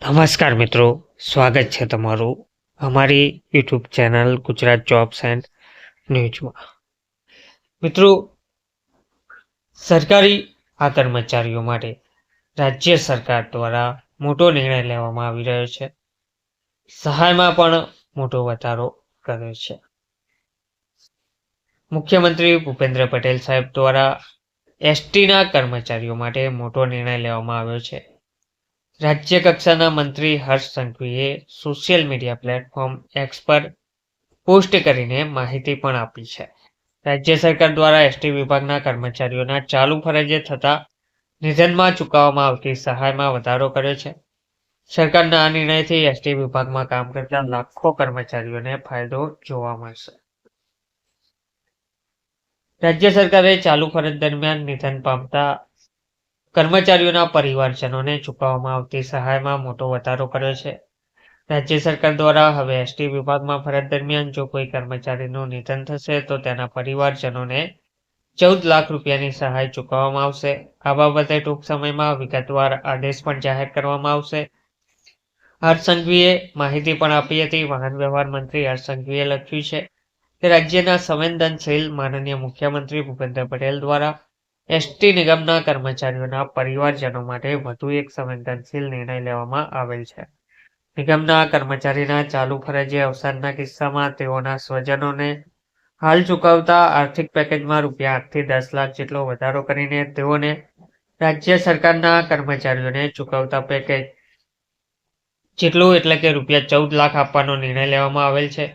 નમસ્કાર મિત્રો, સ્વાગત છે તમારું અમારી YouTube channel Gujarat jobs and ન્યૂઝમાં. મિત્રો, સરકારી કર્મચારીઓ માટે રાજ્ય સરકાર દ્વારા મોટો નિર્ણય લેવામાં આવી રહ્યો છે. સહાયમાં પણ મોટો વધારો કર્યો છે. મુખ્યમંત્રી ભૂપેન્દ્ર પટેલ સાહેબ દ્વારા એસટીના કર્મચારીઓ માટે મોટો નિર્ણય લેવામાં આવ્યો છે. રાજ્ય કક્ષાના મંત્રી હર્ષ સંઘવીએ સોશિયલ મીડિયા પ્લેટફોર્મ એક્સ પર પોસ્ટ કરીને માહિતી પણ આપી છે. રાજ્ય સરકાર દ્વારા એસટી વિભાગના કર્મચારીઓના ચાલુ ફરજે થતા નિધનમાં ચૂકવવામાં આવતી સહાયમાં વધારો કર્યો છે. સરકારના આ નિર્ણયથી એસટી વિભાગમાં કામ કરતા લાખો કર્મચારીઓને ફાયદો જોવા મળશે. રાજ્ય સરકારે ચાલુ ફરજ દરમિયાન નિધન પામતા કર્મચારીઓના પરિવારજનોને ચૂકવવામાં આવતી સહાયમાં મોટો વધારો કર્યો છે. રાજ્ય સરકાર દ્વારા હવે એસટી વિભાગમાં ફરજ દરમિયાન જો કોઈ કર્મચારીનું નિધન થશે તો તેના પરિવારજનોને 14 લાખ રૂપિયાની સહાય ચૂકવવામાં આવશે. આ બાબતે ટૂંક સમયમાં વિગતવાર આદેશ પણ જાહેર કરવામાં આવશે. હર્ષ સંઘવીએ માહિતી પણ આપી હતી. વાહન વ્યવહાર મંત્રી હર્ષ સંઘવીએ લખ્યું છે કે રાજ્યના સંવેદનશીલ માનનીય મુખ્યમંત્રી ભૂપેન્દ્ર પટેલ દ્વારા એસટી નિગમના કર્મચારીઓના પરિવારજનો માટે વધુ એક સંવેદનશીલ નિર્ણય લેવામાં આવેલ છે. નિગમના કર્મચારીના ચાલુ ફરજે અવસાનના કિસ્સામાં તેઓના સ્વજનોને હાલ ચૂકવતા આર્થિક પેકેજમાં રૂપિયા 8 થી 10 લાખ જેટલો વધારો કરીને તેઓને રાજ્ય સરકારના કર્મચારીઓને ચૂકવતા પેકેજ જેટલું એટલે કે રૂપિયા 14 લાખ આપવાનો નિર્ણય લેવામાં આવેલ છે.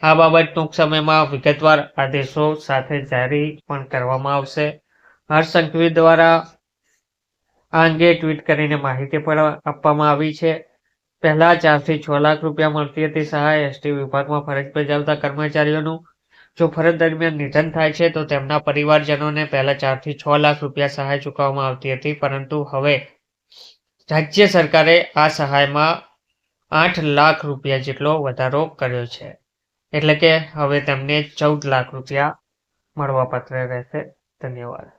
આ બાબત ટૂંક સમયમાં વિગતવાર આદેશો સાથે જારી પણ કરવામાં આવશે. હર્ષ સંઘવી દ્વારા આ અંગે ટ્વીટ કરીને માહિતી પણ આપવામાં આવી છે. પહેલા 4 થી 6 લાખ રૂપિયા મળતી હતી સહાય. એસટી વિભાગમાં ફરજ બજાવતા કર્મચારીઓનું જો ફરજ દરમિયાન નિધન થાય છે તો તેમના પરિવારજનોને પહેલા 4 થી 6 લાખ રૂપિયા સહાય ચૂકવવામાં આવતી હતી, પરંતુ હવે રાજ્ય સરકારે આ સહાયમાં 8 લાખ રૂપિયા જેટલો વધારો કર્યો છે. એટલે કે હવે તેમને 14 લાખ રૂપિયા મળવાપાત્ર રહેશે. ધન્યવાદ.